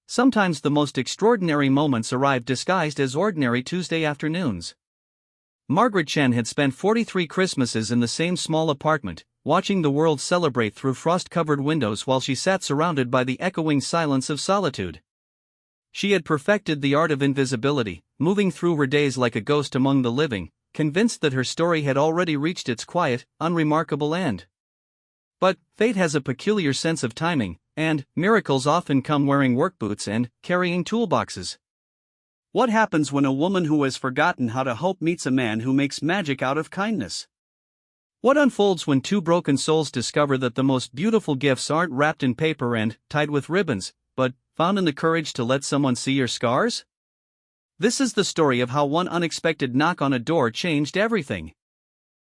Sometimes the most extraordinary moments arrive disguised as ordinary Tuesday afternoons. Margaret Chen had spent 43 Christmases in the same small apartment, watching the world celebrate through frost-covered windows while she sat surrounded by the echoing silence of solitude. She had perfected the art of invisibility, moving through her days like a ghost among the living, convinced that her story had already reached its quiet, unremarkable end. But fate has a peculiar sense of timing, and miracles often come wearing work boots and carrying toolboxes. What happens when a woman who has forgotten how to hope meets a man who makes magic out of kindness? What unfolds when two broken souls discover that the most beautiful gifts aren't wrapped in paper and tied with ribbons, but found in the courage to let someone see your scars? This is the story of how one unexpected knock on a door changed everything.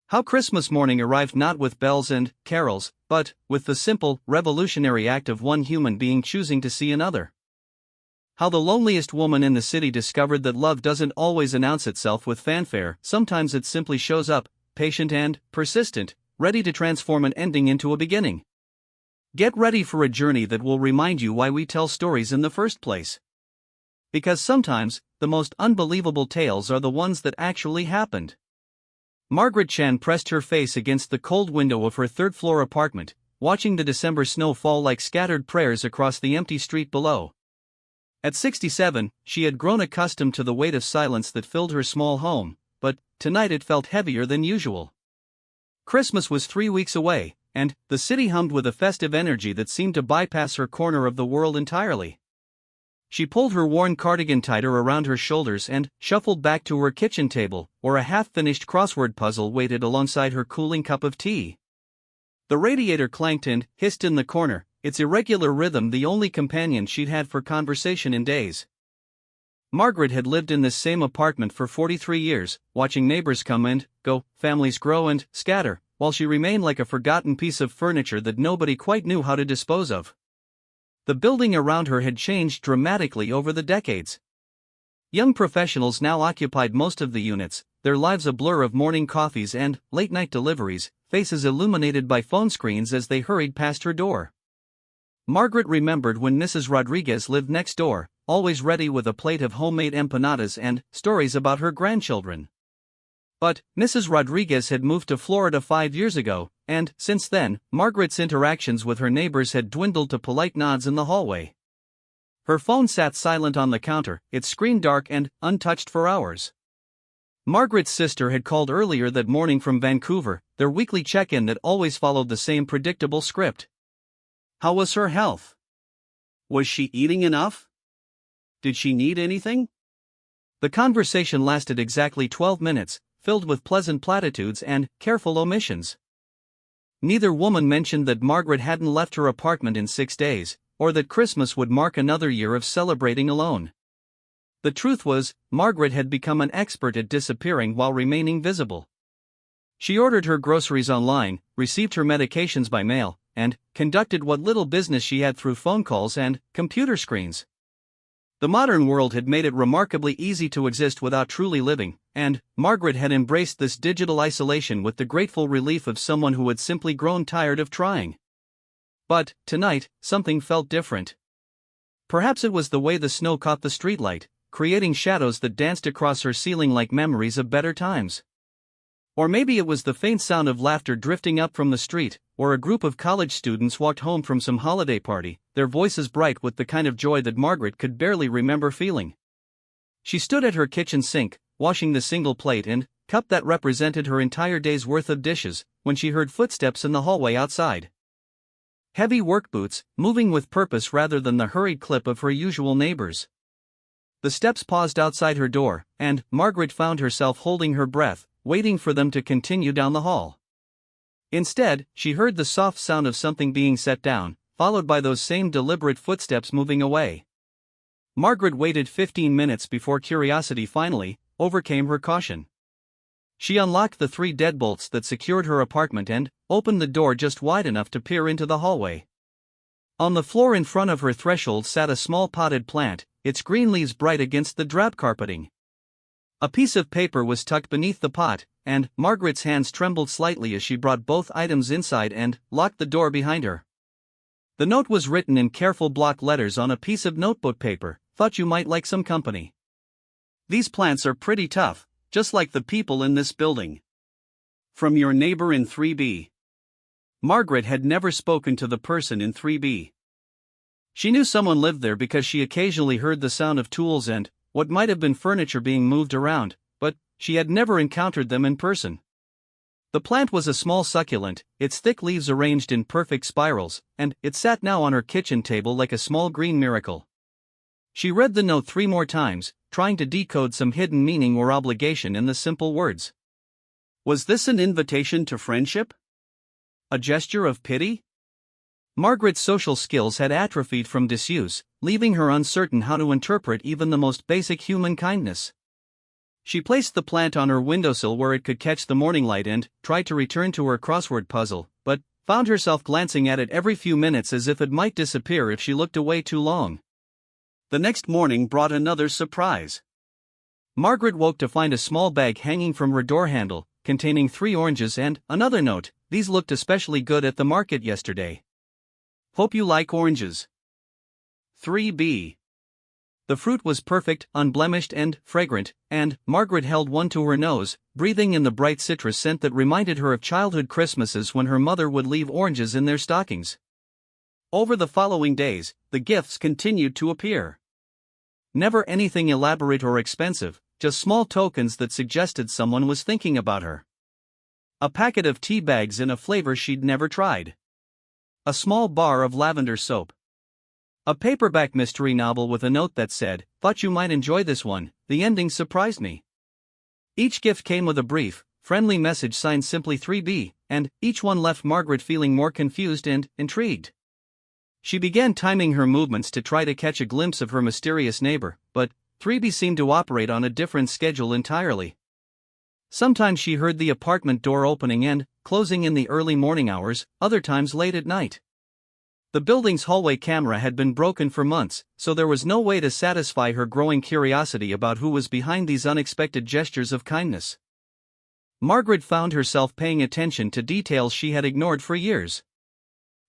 How Christmas morning arrived not with bells and carols, but with the simple, revolutionary act of one human being choosing to see another. How the loneliest woman in the city discovered that love doesn't always announce itself with fanfare, sometimes it simply shows up, patient and persistent, ready to transform an ending into a beginning. Get ready for a journey that will remind you why we tell stories in the first place. Because sometimes, the most unbelievable tales are the ones that actually happened. Margaret Chen pressed her face against the cold window of her third-floor apartment, watching the December snow fall like scattered prayers across the empty street below. At 67, she had grown accustomed to the weight of silence that filled her small home, but tonight it felt heavier than usual. Christmas was 3 weeks away, and the city hummed with a festive energy that seemed to bypass her corner of the world entirely. She pulled her worn cardigan tighter around her shoulders and shuffled back to her kitchen table, where a half-finished crossword puzzle waited alongside her cooling cup of tea. The radiator clanked and hissed in the corner, its irregular rhythm the only companion she'd had for conversation in days. Margaret had lived in this same apartment for 43 years, watching neighbors come and go, families grow and scatter, while she remained like a forgotten piece of furniture that nobody quite knew how to dispose of. The building around her had changed dramatically over the decades. Young professionals now occupied most of the units, their lives a blur of morning coffees and late-night deliveries, faces illuminated by phone screens as they hurried past her door. Margaret remembered when Mrs. Rodriguez lived next door, always ready with a plate of homemade empanadas and stories about her grandchildren. But Mrs. Rodriguez had moved to Florida 5 years ago, and since then, Margaret's interactions with her neighbors had dwindled to polite nods in the hallway. Her phone sat silent on the counter, its screen dark and untouched for hours. Margaret's sister had called earlier that morning from Vancouver, their weekly check-in that always followed the same predictable script. How was her health? Was she eating enough? Did she need anything? The conversation lasted exactly 12 minutes, filled with pleasant platitudes and careful omissions. Neither woman mentioned that Margaret hadn't left her apartment in 6 days, or that Christmas would mark another year of celebrating alone. The truth was, Margaret had become an expert at disappearing while remaining visible. She ordered her groceries online, received her medications by mail, and conducted what little business she had through phone calls and computer screens. The modern world had made it remarkably easy to exist without truly living, and Margaret had embraced this digital isolation with the grateful relief of someone who had simply grown tired of trying. But tonight, something felt different. Perhaps it was the way the snow caught the streetlight, creating shadows that danced across her ceiling like memories of better times. Or maybe it was the faint sound of laughter drifting up from the street, where a group of college students walked home from some holiday party, their voices bright with the kind of joy that Margaret could barely remember feeling. She stood at her kitchen sink, washing the single plate and cup that represented her entire day's worth of dishes, when she heard footsteps in the hallway outside. Heavy work boots, moving with purpose rather than the hurried clip of her usual neighbors. The steps paused outside her door, and Margaret found herself holding her breath, waiting for them to continue down the hall. Instead, she heard the soft sound of something being set down, followed by those same deliberate footsteps moving away. Margaret waited 15 minutes before curiosity finally overcame her caution. She unlocked the 3 deadbolts that secured her apartment and opened the door just wide enough to peer into the hallway. On the floor in front of her threshold sat a small potted plant, its green leaves bright against the drab carpeting. A piece of paper was tucked beneath the pot, and Margaret's hands trembled slightly as she brought both items inside and locked the door behind her. The note was written in careful block letters on a piece of notebook paper. Thought you might like some company. These plants are pretty tough, just like the people in this building. From your neighbor in 3B. Margaret had never spoken to the person in 3B. She knew someone lived there because she occasionally heard the sound of tools and what might have been furniture being moved around, but she had never encountered them in person. The plant was a small succulent, its thick leaves arranged in perfect spirals, and it sat now on her kitchen table like a small green miracle. She read the note 3 more times, trying to decode some hidden meaning or obligation in the simple words. Was this an invitation to friendship? A gesture of pity? Margaret's social skills had atrophied from disuse, leaving her uncertain how to interpret even the most basic human kindness. She placed the plant on her windowsill where it could catch the morning light and tried to return to her crossword puzzle, but found herself glancing at it every few minutes as if it might disappear if she looked away too long. The next morning brought another surprise. Margaret woke to find a small bag hanging from her door handle, containing 3 oranges and another note. These looked especially good at the market yesterday. Hope you like oranges. 3B. The fruit was perfect, unblemished and fragrant, and Margaret held one to her nose, breathing in the bright citrus scent that reminded her of childhood Christmases when her mother would leave oranges in their stockings. Over the following days, the gifts continued to appear. Never anything elaborate or expensive, just small tokens that suggested someone was thinking about her. A packet of tea bags in a flavor she'd never tried. A small bar of lavender soap. A paperback mystery novel with a note that said, "Thought you might enjoy this one, the ending surprised me." Each gift came with a brief, friendly message signed simply 3B, and each one left Margaret feeling more confused and intrigued. She began timing her movements to try to catch a glimpse of her mysterious neighbor, but 3B seemed to operate on a different schedule entirely. Sometimes she heard the apartment door opening and closing in the early morning hours, other times late at night. The building's hallway camera had been broken for months, so there was no way to satisfy her growing curiosity about who was behind these unexpected gestures of kindness. Margaret found herself paying attention to details she had ignored for years.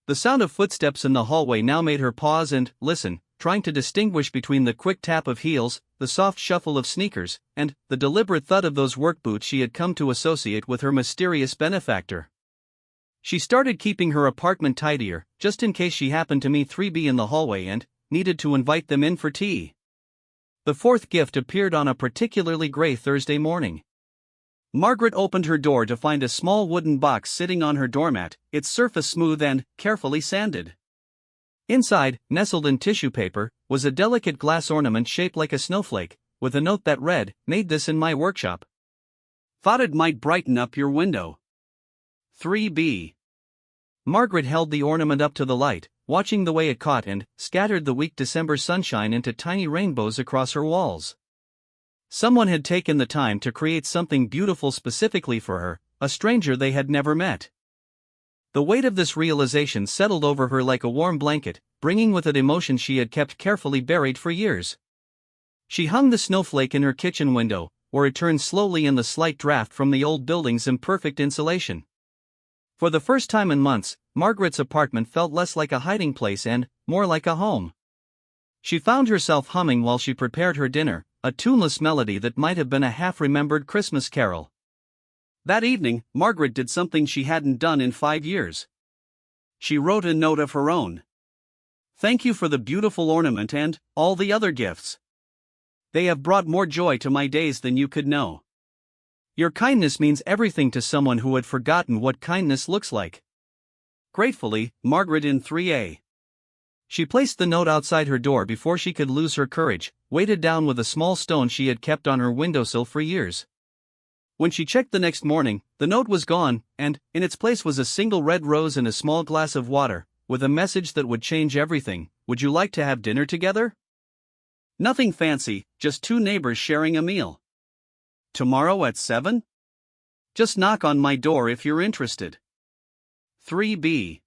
The sound of footsteps in the hallway now made her pause and listen, trying to distinguish between the quick tap of heels, the soft shuffle of sneakers, and the deliberate thud of those work boots she had come to associate with her mysterious benefactor. She started keeping her apartment tidier, just in case she happened to meet 3B in the hallway and needed to invite them in for tea. The 4th gift appeared on a particularly gray Thursday morning. Margaret opened her door to find a small wooden box sitting on her doormat, its surface smooth and carefully sanded. Inside, nestled in tissue paper, was a delicate glass ornament shaped like a snowflake, with a note that read, "Made this in my workshop. Thought it might brighten up your window." 3B. Margaret held the ornament up to the light, watching the way it caught and scattered the weak December sunshine into tiny rainbows across her walls. Someone had taken the time to create something beautiful specifically for her, a stranger they had never met. The weight of this realization settled over her like a warm blanket, bringing with it emotions she had kept carefully buried for years. She hung the snowflake in her kitchen window, where it turned slowly in the slight draft from the old building's imperfect insulation. For the first time in months, Margaret's apartment felt less like a hiding place and more like a home. She found herself humming while she prepared her dinner, a tuneless melody that might have been a half-remembered Christmas carol. That evening, Margaret did something she hadn't done in 5 years. She wrote a note of her own. "Thank you for the beautiful ornament and all the other gifts. They have brought more joy to my days than you could know. Your kindness means everything to someone who had forgotten what kindness looks like. Gratefully, Margaret in 3A." She placed the note outside her door before she could lose her courage, weighted down with a small stone she had kept on her windowsill for years. When she checked the next morning, the note was gone, and in its place was a single red rose and a small glass of water, with a message that would change everything. "Would you like to have dinner together? Nothing fancy, just 2 neighbors sharing a meal. Tomorrow at 7? Just knock on my door if you're interested." 3B.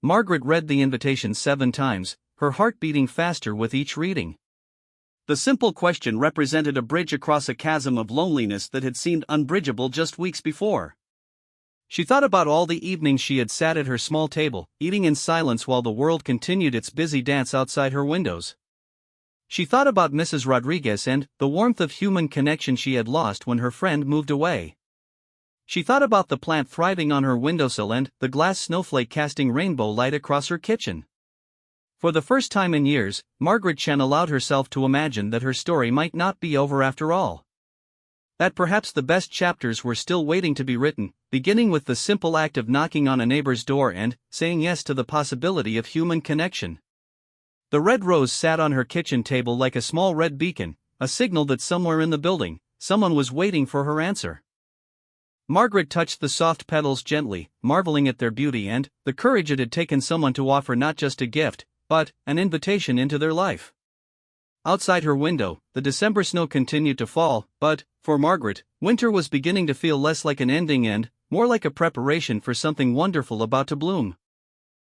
Margaret read the invitation 7 times, her heart beating faster with each reading. The simple question represented a bridge across a chasm of loneliness that had seemed unbridgeable just weeks before. She thought about all the evenings she had sat at her small table, eating in silence while the world continued its busy dance outside her windows. She thought about Mrs. Rodriguez and the warmth of human connection she had lost when her friend moved away. She thought about the plant thriving on her windowsill and the glass snowflake casting rainbow light across her kitchen. For the first time in years, Margaret Chen allowed herself to imagine that her story might not be over after all. That perhaps the best chapters were still waiting to be written, beginning with the simple act of knocking on a neighbor's door and saying yes to the possibility of human connection. The red rose sat on her kitchen table like a small red beacon, a signal that somewhere in the building, someone was waiting for her answer. Margaret touched the soft petals gently, marveling at their beauty and the courage it had taken someone to offer not just a gift, but an invitation into their life. Outside her window, the December snow continued to fall, but, for Margaret, winter was beginning to feel less like an ending and more like a preparation for something wonderful about to bloom.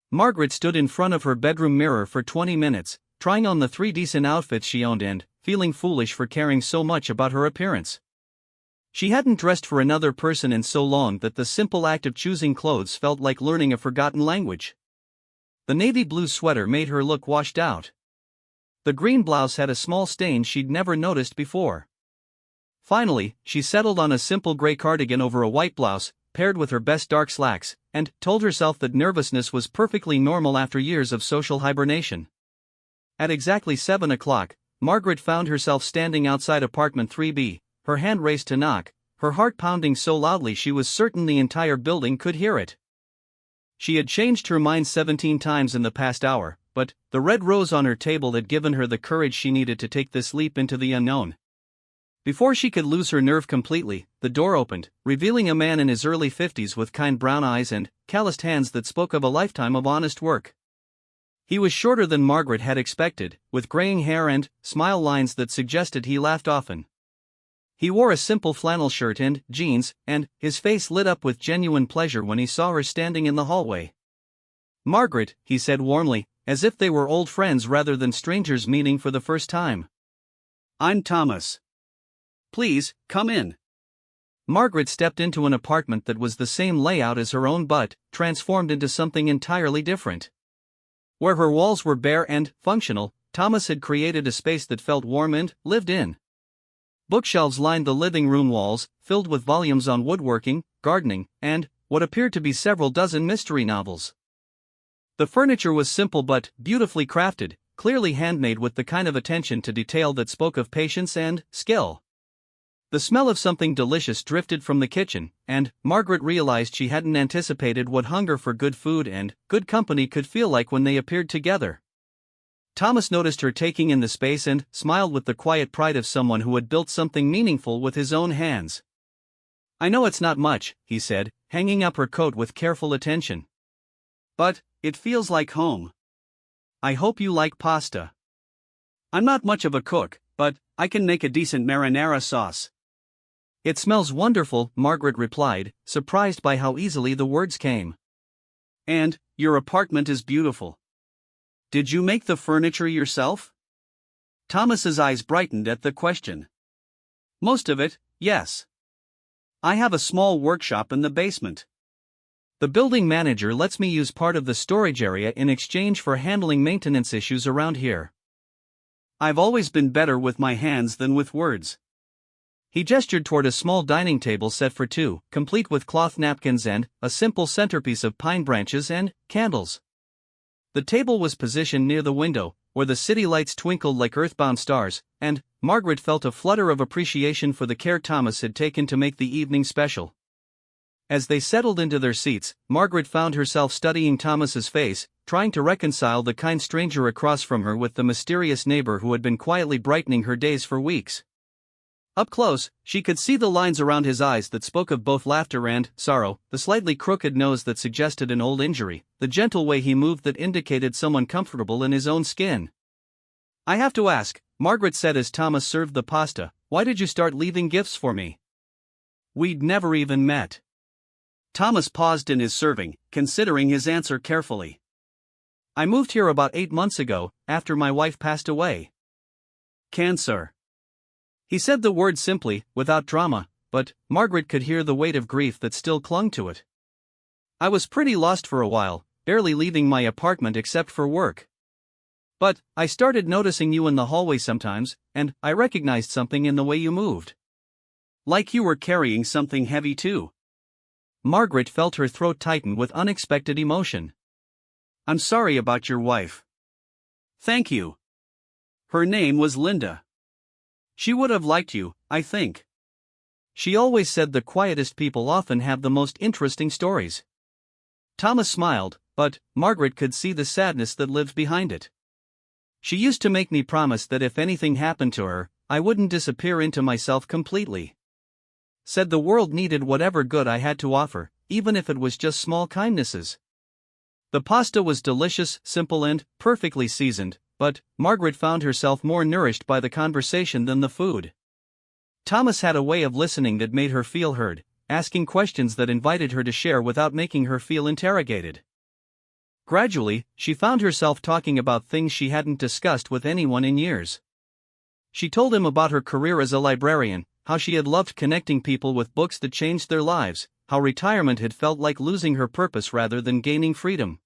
Margaret stood in front of her bedroom mirror for 20 minutes, trying on the 3 decent outfits she owned and feeling foolish for caring so much about her appearance. She hadn't dressed for another person in so long that the simple act of choosing clothes felt like learning a forgotten language. The navy blue sweater made her look washed out. The green blouse had a small stain she'd never noticed before. Finally, she settled on a simple gray cardigan over a white blouse, paired with her best dark slacks, and told herself that nervousness was perfectly normal after years of social hibernation. At exactly 7 o'clock, Margaret found herself standing outside apartment 3B, her hand raised to knock, her heart pounding so loudly she was certain the entire building could hear it. She had changed her mind 17 times in the past hour, but the red rose on her table had given her the courage she needed to take this leap into the unknown. Before she could lose her nerve completely, the door opened, revealing a man in his early 50s with kind brown eyes and calloused hands that spoke of a lifetime of honest work. He was shorter than Margaret had expected, with graying hair and smile lines that suggested he laughed often. He wore a simple flannel shirt and jeans, and his face lit up with genuine pleasure when he saw her standing in the hallway. "Margaret," he said warmly, as if they were old friends rather than strangers meeting for the first time. "I'm Thomas. Please, come in." Margaret stepped into an apartment that was the same layout as her own but transformed into something entirely different. Where her walls were bare and functional, Thomas had created a space that felt warm and lived in. Bookshelves lined the living room walls, filled with volumes on woodworking, gardening, and what appeared to be several dozen mystery novels. The furniture was simple but beautifully crafted, clearly handmade with the kind of attention to detail that spoke of patience and skill. The smell of something delicious drifted from the kitchen, and Margaret realized she hadn't anticipated what hunger for good food and good company could feel like when they appeared together. Thomas noticed her taking in the space and smiled with the quiet pride of someone who had built something meaningful with his own hands. "I know it's not much," he said, hanging up her coat with careful attention. "But it feels like home. I hope you like pasta. I'm not much of a cook, but I can make a decent marinara sauce." "It smells wonderful," Margaret replied, surprised by how easily the words came. "And your apartment is beautiful. Did you make the furniture yourself?" Thomas's eyes brightened at the question. "Most of it, yes. I have a small workshop in the basement. The building manager lets me use part of the storage area in exchange for handling maintenance issues around here. I've always been better with my hands than with words." He gestured toward a small dining table set for two, complete with cloth napkins and a simple centerpiece of pine branches and candles. The table was positioned near the window, where the city lights twinkled like earthbound stars, and Margaret felt a flutter of appreciation for the care Thomas had taken to make the evening special. As they settled into their seats, Margaret found herself studying Thomas's face, trying to reconcile the kind stranger across from her with the mysterious neighbor who had been quietly brightening her days for weeks. Up close, she could see the lines around his eyes that spoke of both laughter and sorrow, the slightly crooked nose that suggested an old injury, the gentle way he moved that indicated someone comfortable in his own skin. "I have to ask," Margaret said as Thomas served the pasta, "why did you start leaving gifts for me? We'd never even met." Thomas paused in his serving, considering his answer carefully. "I moved here about 8 months ago, after my wife passed away. Cancer." He said the word simply, without drama, but Margaret could hear the weight of grief that still clung to it. I was pretty lost for a while, barely leaving my apartment except for work. But I started noticing you in the hallway sometimes, and I recognized something in the way you moved. Like you were carrying something heavy too. Margaret felt her throat tighten with unexpected emotion. I'm sorry about your wife. Thank you. Her name was Linda. She would have liked you, I think. She always said the quietest people often have the most interesting stories. Thomas smiled, but Margaret could see the sadness that lived behind it. She used to make me promise that if anything happened to her, I wouldn't disappear into myself completely. Said the world needed whatever good I had to offer, even if it was just small kindnesses. The pasta was delicious, simple and perfectly seasoned, but Margaret found herself more nourished by the conversation than the food. Thomas had a way of listening that made her feel heard, asking questions that invited her to share without making her feel interrogated. Gradually, she found herself talking about things she hadn't discussed with anyone in years. She told him about her career as a librarian, how she had loved connecting people with books that changed their lives, how retirement had felt like losing her purpose rather than gaining freedom.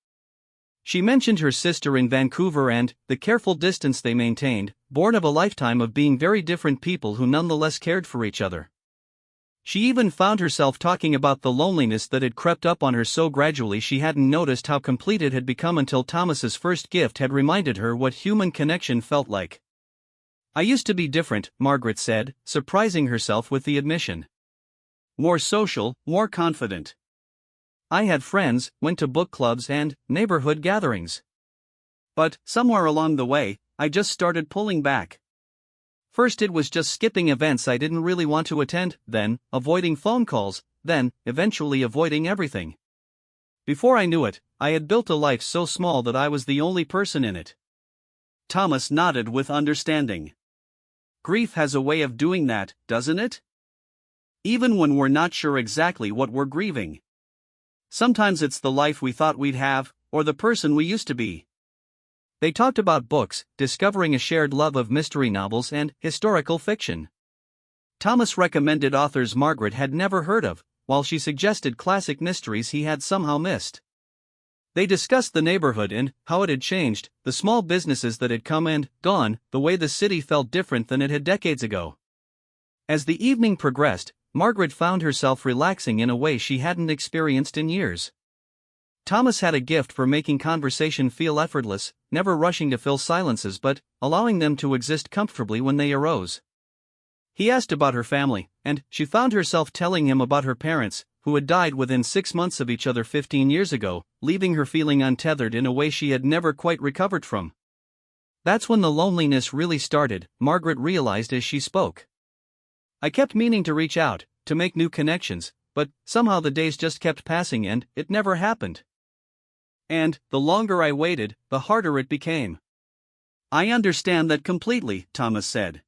She mentioned her sister in Vancouver and the careful distance they maintained, born of a lifetime of being very different people who nonetheless cared for each other. She even found herself talking about the loneliness that had crept up on her so gradually she hadn't noticed how complete it had become until Thomas's first gift had reminded her what human connection felt like. I used to be different, Margaret said, surprising herself with the admission. More social, more confident. I had friends, went to book clubs and neighborhood gatherings. But somewhere along the way, I just started pulling back. First it was just skipping events I didn't really want to attend, then avoiding phone calls, then eventually avoiding everything. Before I knew it, I had built a life so small that I was the only person in it. Thomas nodded with understanding. Grief has a way of doing that, doesn't it? Even when we're not sure exactly what we're grieving. Sometimes it's the life we thought we'd have, or the person we used to be. They talked about books, discovering a shared love of mystery novels and historical fiction. Thomas recommended authors Margaret had never heard of, while she suggested classic mysteries he had somehow missed. They discussed the neighborhood and how it had changed, the small businesses that had come and gone, the way the city felt different than it had decades ago. As the evening progressed, Margaret found herself relaxing in a way she hadn't experienced in years. Thomas had a gift for making conversation feel effortless, never rushing to fill silences but allowing them to exist comfortably when they arose. He asked about her family, and she found herself telling him about her parents, who had died within 6 months of each other 15 years ago, leaving her feeling untethered in a way she had never quite recovered from. That's when the loneliness really started, Margaret realized as she spoke. I kept meaning to reach out, to make new connections, but somehow the days just kept passing and it never happened. And the longer I waited, the harder it became. I understand that completely, Thomas said.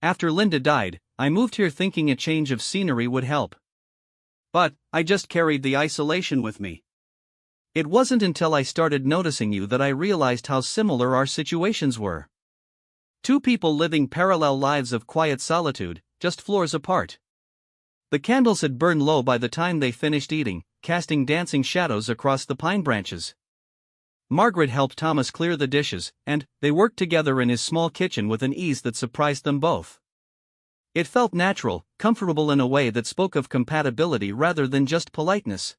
After Linda died, I moved here thinking a change of scenery would help. But I just carried the isolation with me. It wasn't until I started noticing you that I realized how similar our situations were. Two people living parallel lives of quiet solitude, just floors apart. The candles had burned low by the time they finished eating, casting dancing shadows across the pine branches. Margaret helped Thomas clear the dishes, and they worked together in his small kitchen with an ease that surprised them both. It felt natural, comfortable in a way that spoke of compatibility rather than just politeness.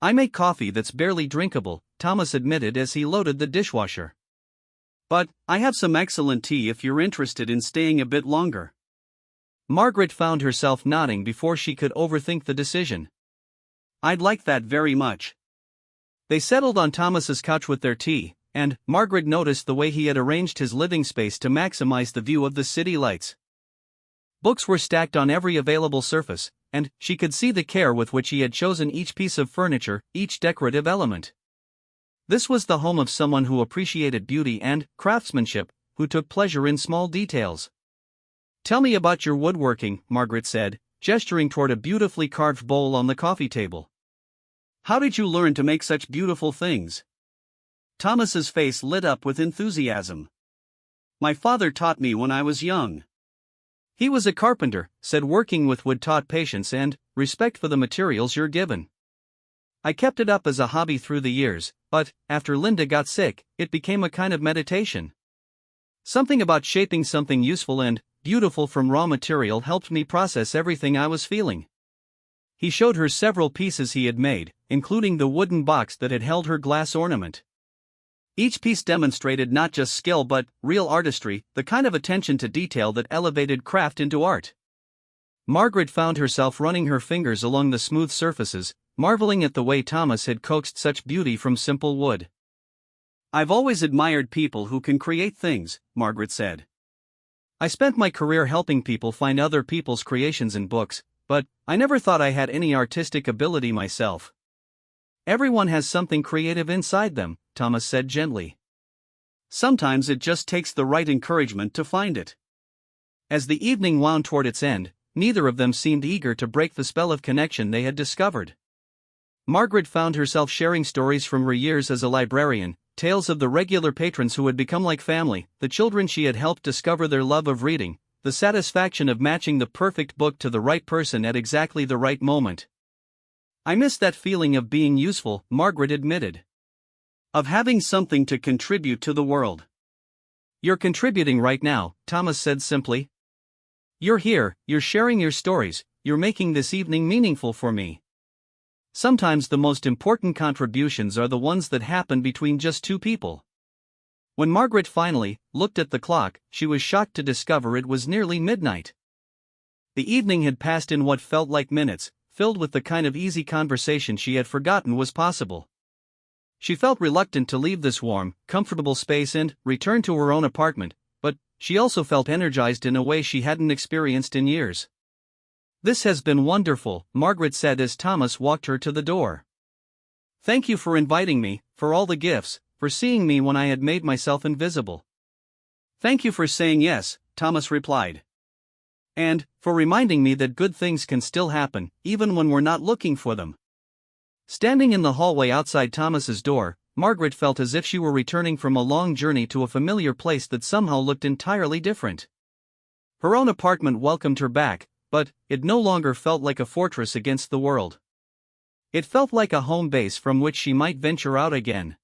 I make coffee that's barely drinkable, Thomas admitted as he loaded the dishwasher. But I have some excellent tea if you're interested in staying a bit longer. Margaret found herself nodding before she could overthink the decision. I'd like that very much. They settled on Thomas's couch with their tea, and Margaret noticed the way he had arranged his living space to maximize the view of the city lights. Books were stacked on every available surface, and she could see the care with which he had chosen each piece of furniture, each decorative element. This was the home of someone who appreciated beauty and craftsmanship, who took pleasure in small details. Tell me about your woodworking, Margaret said, gesturing toward a beautifully carved bowl on the coffee table. How did you learn to make such beautiful things? Thomas's face lit up with enthusiasm. My father taught me when I was young. He was a carpenter, said working with wood taught patience and respect for the materials you're given. I kept it up as a hobby through the years, but, after Linda got sick, it became a kind of meditation. Something about shaping something useful and beautiful from raw material helped me process everything I was feeling. He showed her several pieces he had made, including the wooden box that had held her glass ornament. Each piece demonstrated not just skill but real artistry, the kind of attention to detail that elevated craft into art. Margaret found herself running her fingers along the smooth surfaces, marveling at the way Thomas had coaxed such beauty from simple wood. "I've always admired people who can create things," Margaret said. "I spent my career helping people find other people's creations in books, but I never thought I had any artistic ability myself." "Everyone has something creative inside them," Thomas said gently. "Sometimes it just takes the right encouragement to find it." As the evening wound toward its end, neither of them seemed eager to break the spell of connection they had discovered. Margaret found herself sharing stories from her years as a librarian, tales of the regular patrons who had become like family, the children she had helped discover their love of reading, the satisfaction of matching the perfect book to the right person at exactly the right moment. "I miss that feeling of being useful," Margaret admitted. "Of having something to contribute to the world." "You're contributing right now," Thomas said simply. "You're here, you're sharing your stories, you're making this evening meaningful for me." Sometimes the most important contributions are the ones that happen between just two people. When Margaret finally looked at the clock, she was shocked to discover it was nearly midnight. The evening had passed in what felt like minutes, filled with the kind of easy conversation she had forgotten was possible. She felt reluctant to leave this warm, comfortable space and return to her own apartment, but she also felt energized in a way she hadn't experienced in years. "This has been wonderful," Margaret said as Thomas walked her to the door. "Thank you for inviting me, for all the gifts, for seeing me when I had made myself invisible." "Thank you for saying yes," Thomas replied. "And for reminding me that good things can still happen, even when we're not looking for them." Standing in the hallway outside Thomas's door, Margaret felt as if she were returning from a long journey to a familiar place that somehow looked entirely different. Her own apartment welcomed her back, but it no longer felt like a fortress against the world. It felt like a home base from which she might venture out again.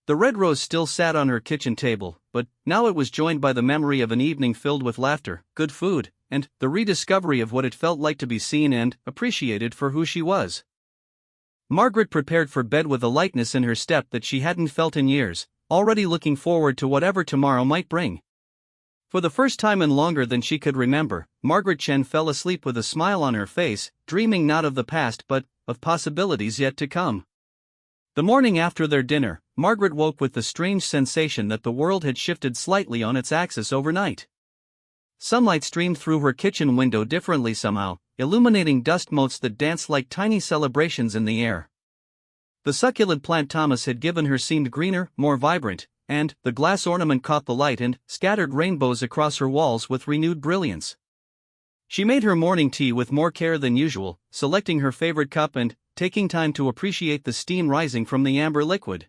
The red rose still sat on her kitchen table, but now it was joined by the memory of an evening filled with laughter, good food, and the rediscovery of what it felt like to be seen and appreciated for who she was. Margaret prepared for bed with a lightness in her step that she hadn't felt in years, already looking forward to whatever tomorrow might bring. For the first time in longer than she could remember, Margaret Chen fell asleep with a smile on her face, dreaming not of the past but of possibilities yet to come. The morning after their dinner, Margaret woke with the strange sensation that the world had shifted slightly on its axis overnight. Sunlight streamed through her kitchen window differently somehow, illuminating dust motes that danced like tiny celebrations in the air. The succulent plant Thomas had given her seemed greener, more vibrant, and the glass ornament caught the light and scattered rainbows across her walls with renewed brilliance. She made her morning tea with more care than usual, selecting her favorite cup and taking time to appreciate the steam rising from the amber liquid.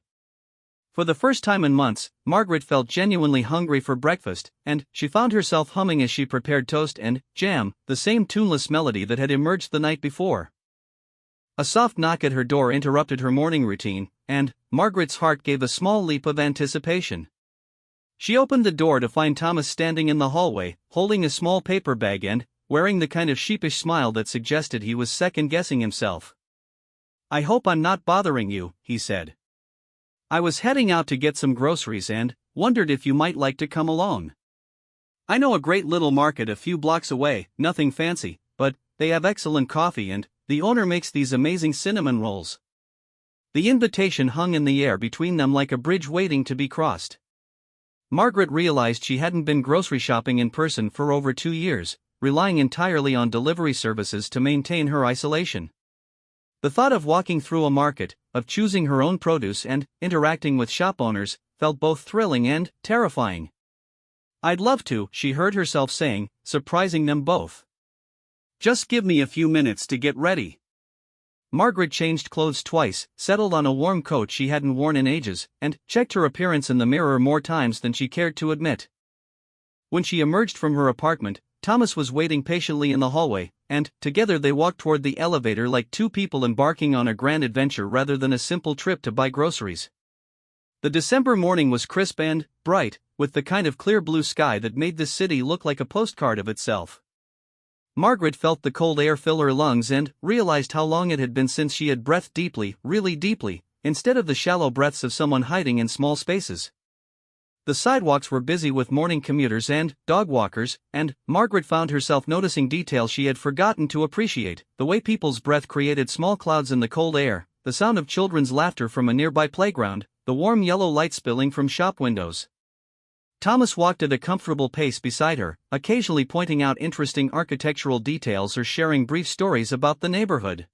For the first time in months, Margaret felt genuinely hungry for breakfast, and she found herself humming as she prepared toast and jam, the same tuneless melody that had emerged the night before. A soft knock at her door interrupted her morning routine, and Margaret's heart gave a small leap of anticipation. She opened the door to find Thomas standing in the hallway, holding a small paper bag and wearing the kind of sheepish smile that suggested he was second-guessing himself. "I hope I'm not bothering you," he said. "I was heading out to get some groceries and wondered if you might like to come along. I know a great little market a few blocks away, nothing fancy, but they have excellent coffee and the owner makes these amazing cinnamon rolls." The invitation hung in the air between them like a bridge waiting to be crossed. Margaret realized she hadn't been grocery shopping in person for over 2 years, relying entirely on delivery services to maintain her isolation. The thought of walking through a market, of choosing her own produce and interacting with shop owners, felt both thrilling and terrifying. "I'd love to," she heard herself saying, surprising them both. "Just give me a few minutes to get ready." Margaret changed clothes twice, settled on a warm coat she hadn't worn in ages, and checked her appearance in the mirror more times than she cared to admit. When she emerged from her apartment, Thomas was waiting patiently in the hallway, and together they walked toward the elevator like two people embarking on a grand adventure rather than a simple trip to buy groceries. The December morning was crisp and bright, with the kind of clear blue sky that made this city look like a postcard of itself. Margaret felt the cold air fill her lungs and realized how long it had been since she had breathed deeply, really deeply, instead of the shallow breaths of someone hiding in small spaces. The sidewalks were busy with morning commuters and dog walkers, and Margaret found herself noticing details she had forgotten to appreciate: the way people's breath created small clouds in the cold air, the sound of children's laughter from a nearby playground, the warm yellow light spilling from shop windows. Thomas walked at a comfortable pace beside her, occasionally pointing out interesting architectural details or sharing brief stories about the neighborhood.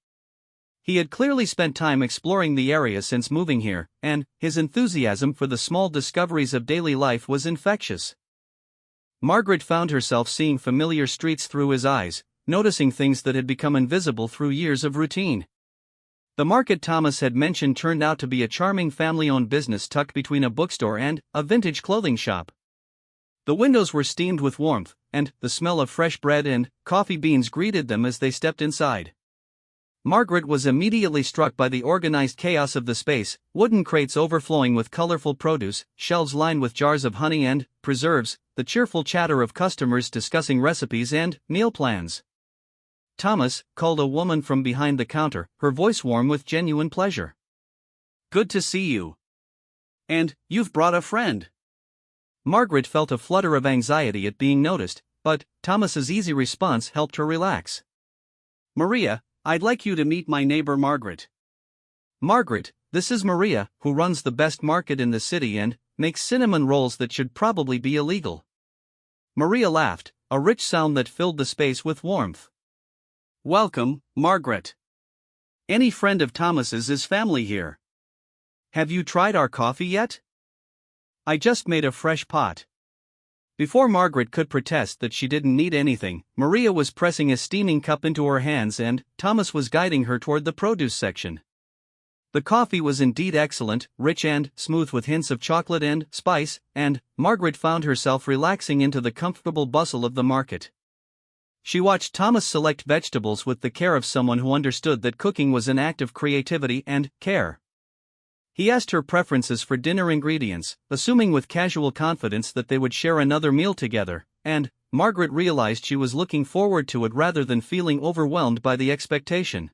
He had clearly spent time exploring the area since moving here, and his enthusiasm for the small discoveries of daily life was infectious. Margaret found herself seeing familiar streets through his eyes, noticing things that had become invisible through years of routine. The market Thomas had mentioned turned out to be a charming family-owned business tucked between a bookstore and a vintage clothing shop. The windows were steamed with warmth, and the smell of fresh bread and coffee beans greeted them as they stepped inside. Margaret was immediately struck by the organized chaos of the space: wooden crates overflowing with colorful produce, shelves lined with jars of honey and preserves, the cheerful chatter of customers discussing recipes and meal plans. "Thomas," called a woman from behind the counter, her voice warm with genuine pleasure. "Good to see you. And you've brought a friend." Margaret felt a flutter of anxiety at being noticed, but Thomas's easy response helped her relax. "Maria, I'd like you to meet my neighbor Margaret." "Margaret, this is Maria, who runs the best market in the city and makes cinnamon rolls that should probably be illegal." Maria laughed, a rich sound that filled the space with warmth. "Welcome, Margaret. Any friend of Thomas's is family here. Have you tried our coffee yet? I just made a fresh pot." Before Margaret could protest that she didn't need anything, Maria was pressing a steaming cup into her hands and Thomas was guiding her toward the produce section. The coffee was indeed excellent, rich and smooth with hints of chocolate and spice, and Margaret found herself relaxing into the comfortable bustle of the market. She watched Thomas select vegetables with the care of someone who understood that cooking was an act of creativity and care. He asked her preferences for dinner ingredients, assuming with casual confidence that they would share another meal together, and Margaret realized she was looking forward to it rather than feeling overwhelmed by the expectation.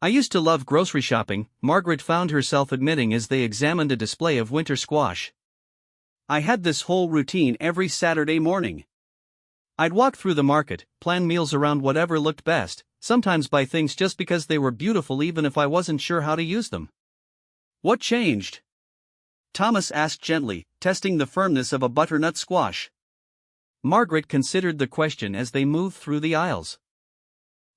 "I used to love grocery shopping," Margaret found herself admitting as they examined a display of winter squash. "I had this whole routine every Saturday morning. I'd walk through the market, plan meals around whatever looked best, sometimes buy things just because they were beautiful even if I wasn't sure how to use them." "What changed?" Thomas asked gently, testing the firmness of a butternut squash. Margaret considered the question as they moved through the aisles.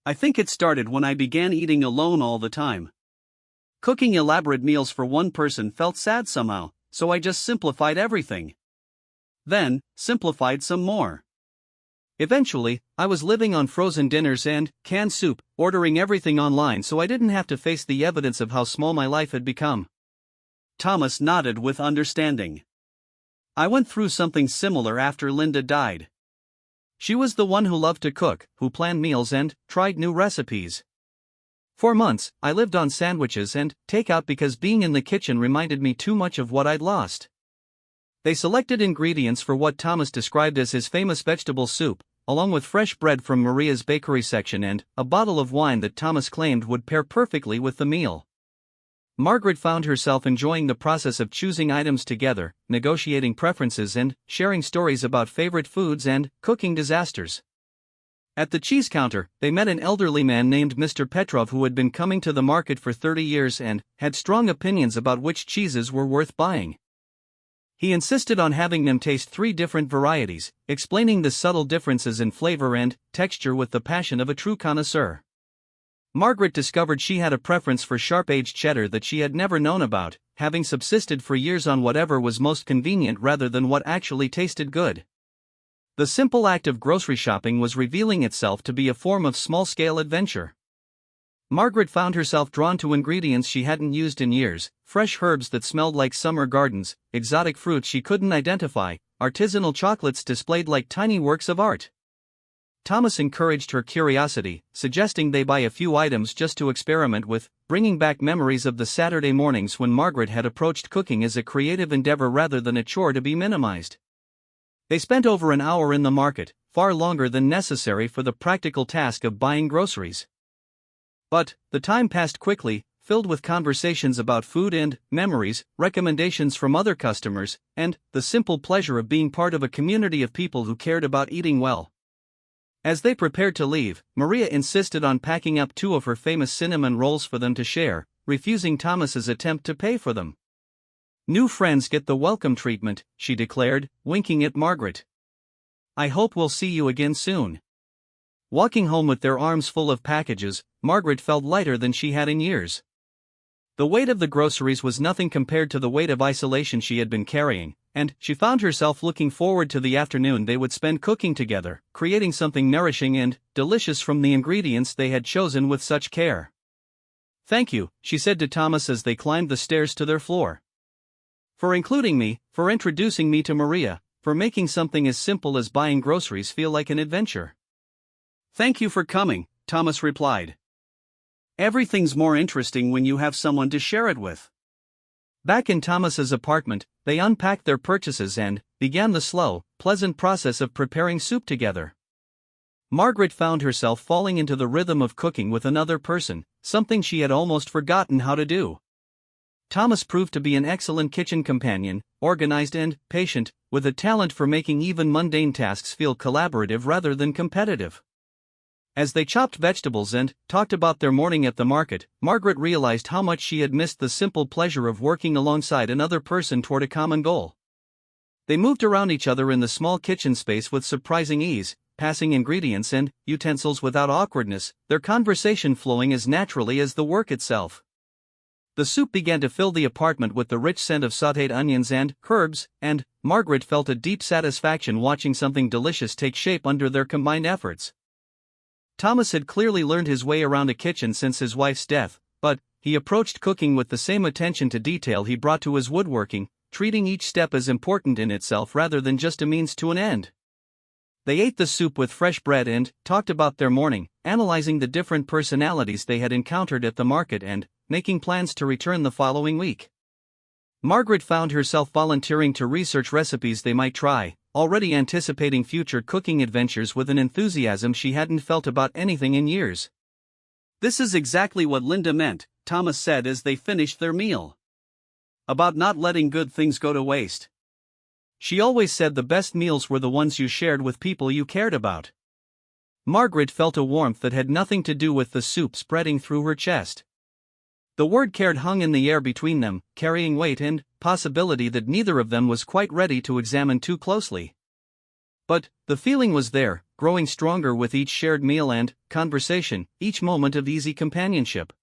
"I think it started when I began eating alone all the time. Cooking elaborate meals for one person felt sad somehow, so I just simplified everything. Then, simplified some more. Eventually, I was living on frozen dinners and canned soup, ordering everything online so I didn't have to face the evidence of how small my life had become." Thomas nodded with understanding. "I went through something similar after Linda died. She was the one who loved to cook, who planned meals and tried new recipes. For months, I lived on sandwiches and takeout because being in the kitchen reminded me too much of what I'd lost." They selected ingredients for what Thomas described as his famous vegetable soup, along with fresh bread from Maria's bakery section and a bottle of wine that Thomas claimed would pair perfectly with the meal. Margaret found herself enjoying the process of choosing items together, negotiating preferences and sharing stories about favorite foods and cooking disasters. At the cheese counter, they met an elderly man named Mr. Petrov who had been coming to the market for 30 years and had strong opinions about which cheeses were worth buying. He insisted on having them taste 3 different varieties, explaining the subtle differences in flavor and texture with the passion of a true connoisseur. Margaret discovered she had a preference for sharp-aged cheddar that she had never known about, having subsisted for years on whatever was most convenient rather than what actually tasted good. The simple act of grocery shopping was revealing itself to be a form of small-scale adventure. Margaret found herself drawn to ingredients she hadn't used in years: fresh herbs that smelled like summer gardens, exotic fruits she couldn't identify, artisanal chocolates displayed like tiny works of art. Thomas encouraged her curiosity, suggesting they buy a few items just to experiment with, bringing back memories of the Saturday mornings when Margaret had approached cooking as a creative endeavor rather than a chore to be minimized. They spent over an hour in the market, far longer than necessary for the practical task of buying groceries. But the time passed quickly, filled with conversations about food and memories, recommendations from other customers, and the simple pleasure of being part of a community of people who cared about eating well. As they prepared to leave, Maria insisted on packing up 2 of her famous cinnamon rolls for them to share, refusing Thomas's attempt to pay for them. "New friends get the welcome treatment," she declared, winking at Margaret. "I hope we'll see you again soon." Walking home with their arms full of packages, Margaret felt lighter than she had in years. The weight of the groceries was nothing compared to the weight of isolation she had been carrying, and she found herself looking forward to the afternoon they would spend cooking together, creating something nourishing and delicious from the ingredients they had chosen with such care. "Thank you," she said to Thomas as they climbed the stairs to their floor. "For including me, for introducing me to Maria, for making something as simple as buying groceries feel like an adventure." "Thank you for coming," Thomas replied. "Everything's more interesting when you have someone to share it with." Back in Thomas's apartment, they unpacked their purchases and began the slow, pleasant process of preparing soup together. Margaret found herself falling into the rhythm of cooking with another person, something she had almost forgotten how to do. Thomas proved to be an excellent kitchen companion, organized and patient, with a talent for making even mundane tasks feel collaborative rather than competitive. As they chopped vegetables and talked about their morning at the market, Margaret realized how much she had missed the simple pleasure of working alongside another person toward a common goal. They moved around each other in the small kitchen space with surprising ease, passing ingredients and utensils without awkwardness, their conversation flowing as naturally as the work itself. The soup began to fill the apartment with the rich scent of sautéed onions and herbs, and Margaret felt a deep satisfaction watching something delicious take shape under their combined efforts. Thomas had clearly learned his way around a kitchen since his wife's death, but he approached cooking with the same attention to detail he brought to his woodworking, treating each step as important in itself rather than just a means to an end. They ate the soup with fresh bread and talked about their morning, analyzing the different personalities they had encountered at the market and making plans to return the following week. Margaret found herself volunteering to research recipes they might try, already anticipating future cooking adventures with an enthusiasm she hadn't felt about anything in years. "This is exactly what Linda meant," Thomas said as they finished their meal. "About not letting good things go to waste. She always said the best meals were the ones you shared with people you cared about." Margaret felt a warmth that had nothing to do with the soup spreading through her chest. The word cared hung in the air between them, carrying weight and possibility that neither of them was quite ready to examine too closely. But the feeling was there, growing stronger with each shared meal and conversation, each moment of easy companionship.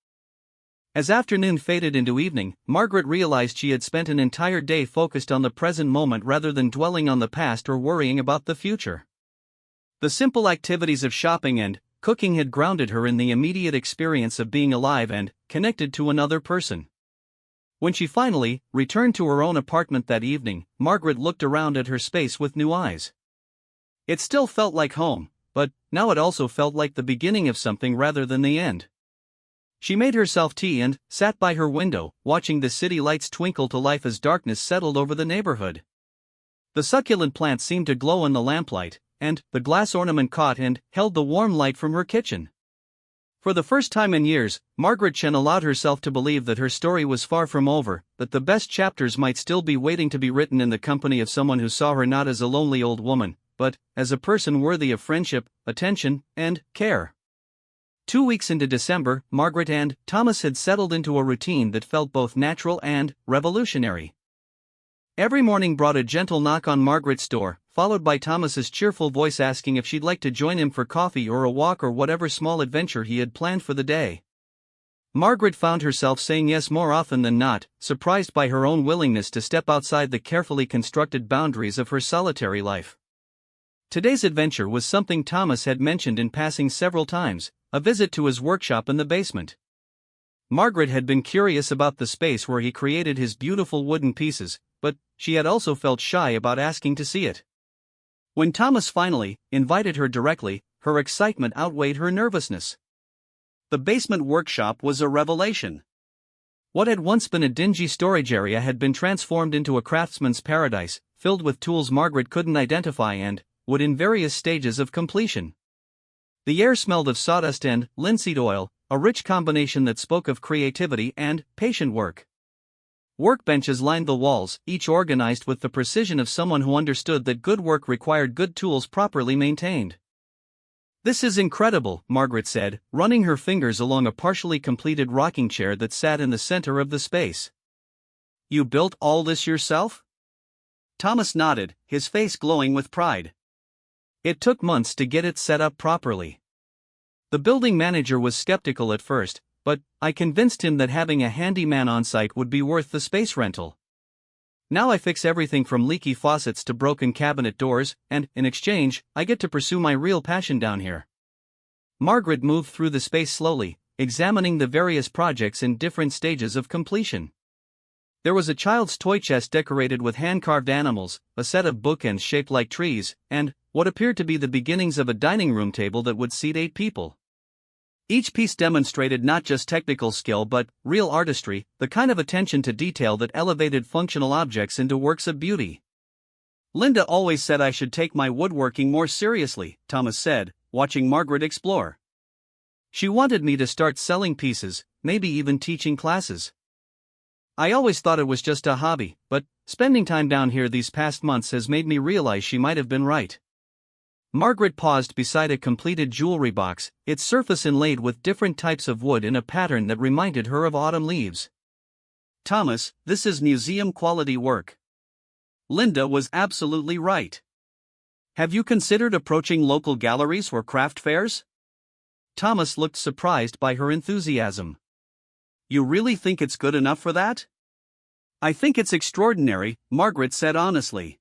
As afternoon faded into evening, Margaret realized she had spent an entire day focused on the present moment rather than dwelling on the past or worrying about the future. The simple activities of shopping and cooking had grounded her in the immediate experience of being alive and connected to another person. When she finally returned to her own apartment that evening, Margaret looked around at her space with new eyes. It still felt like home, but now it also felt like the beginning of something rather than the end. She made herself tea and sat by her window, watching the city lights twinkle to life as darkness settled over the neighborhood. The succulent plants seemed to glow in the lamplight, and the glass ornament caught and held the warm light from her kitchen. For the first time in years, Margaret Chen allowed herself to believe that her story was far from over, that the best chapters might still be waiting to be written in the company of someone who saw her not as a lonely old woman, but as a person worthy of friendship, attention, and care. 2 weeks into December, Margaret and Thomas had settled into a routine that felt both natural and revolutionary. Every morning brought a gentle knock on Margaret's door, followed by Thomas's cheerful voice asking if she'd like to join him for coffee or a walk or whatever small adventure he had planned for the day. Margaret found herself saying yes more often than not, surprised by her own willingness to step outside the carefully constructed boundaries of her solitary life. Today's adventure was something Thomas had mentioned in passing several times, a visit to his workshop in the basement. Margaret had been curious about the space where he created his beautiful wooden pieces, but she had also felt shy about asking to see it. When Thomas finally invited her directly, her excitement outweighed her nervousness. The basement workshop was a revelation. What had once been a dingy storage area had been transformed into a craftsman's paradise, filled with tools Margaret couldn't identify and wood in various stages of completion. The air smelled of sawdust and linseed oil, a rich combination that spoke of creativity and patient work. Workbenches lined the walls, each organized with the precision of someone who understood that good work required good tools properly maintained. "This is incredible," Margaret said, running her fingers along a partially completed rocking chair that sat in the center of the space. "You built all this yourself?" Thomas nodded, his face glowing with pride. "It took months to get it set up properly. The building manager was skeptical at first, but I convinced him that having a handyman on site would be worth the space rental. Now I fix everything from leaky faucets to broken cabinet doors, and, in exchange, I get to pursue my real passion down here." Margaret moved through the space slowly, examining the various projects in different stages of completion. There was a child's toy chest decorated with hand-carved animals, a set of bookends shaped like trees, and what appeared to be the beginnings of a dining room table that would seat 8 people. Each piece demonstrated not just technical skill but real artistry, the kind of attention to detail that elevated functional objects into works of beauty. "Linda always said I should take my woodworking more seriously," Thomas said, watching Margaret explore. "She wanted me to start selling pieces, maybe even teaching classes. I always thought it was just a hobby, but spending time down here these past months has made me realize she might have been right." Margaret paused beside a completed jewelry box, its surface inlaid with different types of wood in a pattern that reminded her of autumn leaves. "Thomas, this is museum-quality work. Linda was absolutely right. Have you considered approaching local galleries or craft fairs?" Thomas looked surprised by her enthusiasm. "You really think it's good enough for that?" "I think it's extraordinary," Margaret said honestly.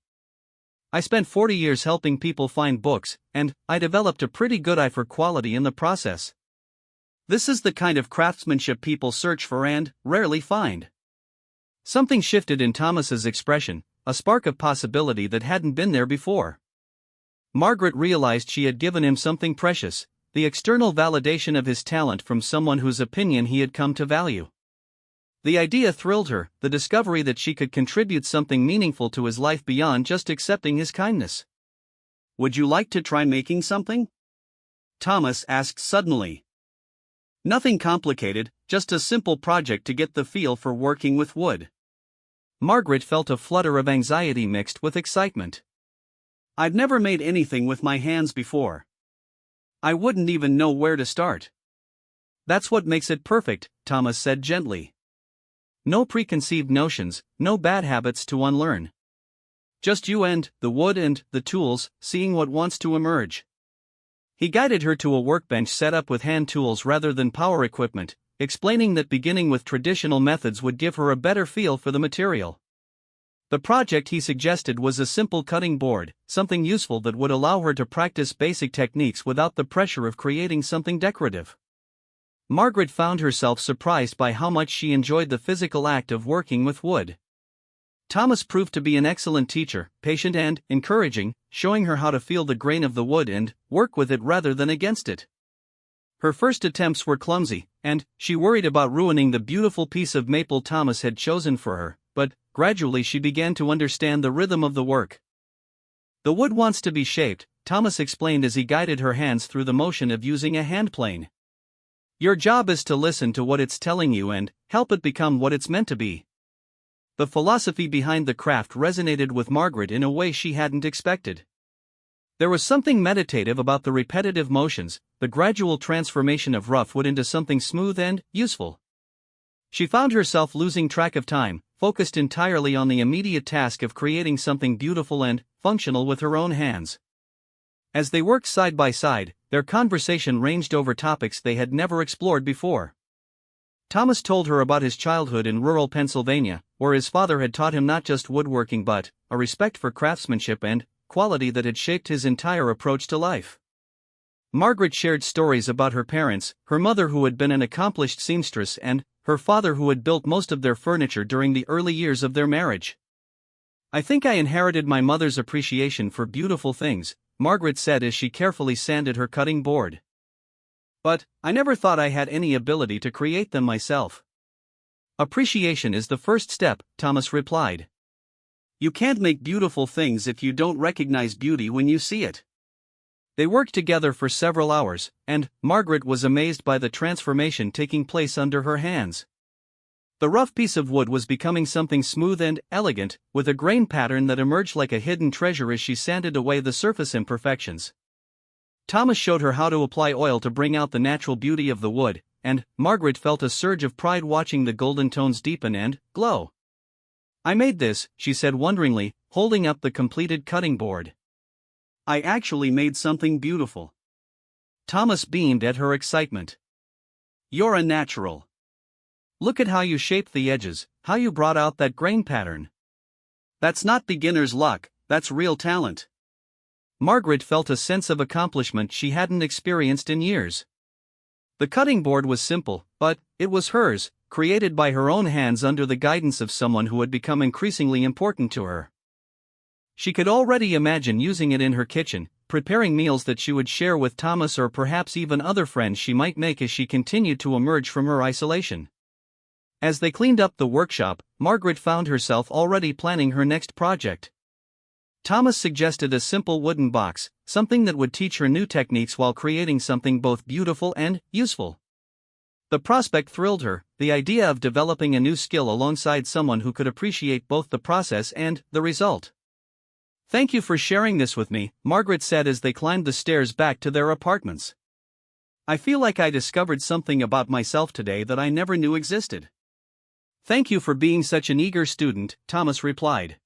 "I spent 40 years helping people find books, and I developed a pretty good eye for quality in the process. This is the kind of craftsmanship people search for and rarely find." Something shifted in Thomas's expression, a spark of possibility that hadn't been there before. Margaret realized she had given him something precious, the external validation of his talent from someone whose opinion he had come to value. The idea thrilled her, the discovery that she could contribute something meaningful to his life beyond just accepting his kindness. "Would you like to try making something?" Thomas asked suddenly. "Nothing complicated, just a simple project to get the feel for working with wood." Margaret felt a flutter of anxiety mixed with excitement. "I've never made anything with my hands before. I wouldn't even know where to start." "That's what makes it perfect," Thomas said gently. "No preconceived notions, no bad habits to unlearn. Just you and the wood and the tools, seeing what wants to emerge." He guided her to a workbench set up with hand tools rather than power equipment, explaining that beginning with traditional methods would give her a better feel for the material. The project he suggested was a simple cutting board, something useful that would allow her to practice basic techniques without the pressure of creating something decorative. Margaret found herself surprised by how much she enjoyed the physical act of working with wood. Thomas proved to be an excellent teacher, patient and encouraging, showing her how to feel the grain of the wood and work with it rather than against it. Her first attempts were clumsy, and she worried about ruining the beautiful piece of maple Thomas had chosen for her, but gradually she began to understand the rhythm of the work. "The wood wants to be shaped," Thomas explained as he guided her hands through the motion of using a hand plane. "Your job is to listen to what it's telling you and help it become what it's meant to be." The philosophy behind the craft resonated with Margaret in a way she hadn't expected. There was something meditative about the repetitive motions, the gradual transformation of rough wood into something smooth and useful. She found herself losing track of time, focused entirely on the immediate task of creating something beautiful and functional with her own hands. As they worked side by side, their conversation ranged over topics they had never explored before. Thomas told her about his childhood in rural Pennsylvania, where his father had taught him not just woodworking but a respect for craftsmanship and quality that had shaped his entire approach to life. Margaret shared stories about her parents, her mother who had been an accomplished seamstress and her father who had built most of their furniture during the early years of their marriage. "I think I inherited my mother's appreciation for beautiful things," Margaret said as she carefully sanded her cutting board. "But I never thought I had any ability to create them myself." "Appreciation is the first step," Thomas replied. "You can't make beautiful things if you don't recognize beauty when you see it." They worked together for several hours, and Margaret was amazed by the transformation taking place under her hands. The rough piece of wood was becoming something smooth and elegant, with a grain pattern that emerged like a hidden treasure as she sanded away the surface imperfections. Thomas showed her how to apply oil to bring out the natural beauty of the wood, and Margaret felt a surge of pride watching the golden tones deepen and glow. "I made this," she said wonderingly, holding up the completed cutting board. "I actually made something beautiful." Thomas beamed at her excitement. "You're a natural. Look at how you shaped the edges, how you brought out that grain pattern. That's not beginner's luck, that's real talent." Margaret felt a sense of accomplishment she hadn't experienced in years. The cutting board was simple, but it was hers, created by her own hands under the guidance of someone who had become increasingly important to her. She could already imagine using it in her kitchen, preparing meals that she would share with Thomas or perhaps even other friends she might make as she continued to emerge from her isolation. As they cleaned up the workshop, Margaret found herself already planning her next project. Thomas suggested a simple wooden box, something that would teach her new techniques while creating something both beautiful and useful. The prospect thrilled her, the idea of developing a new skill alongside someone who could appreciate both the process and the result. "Thank you for sharing this with me," Margaret said as they climbed the stairs back to their apartments. "I feel like I discovered something about myself today that I never knew existed." "Thank you for being such an eager student," Thomas replied.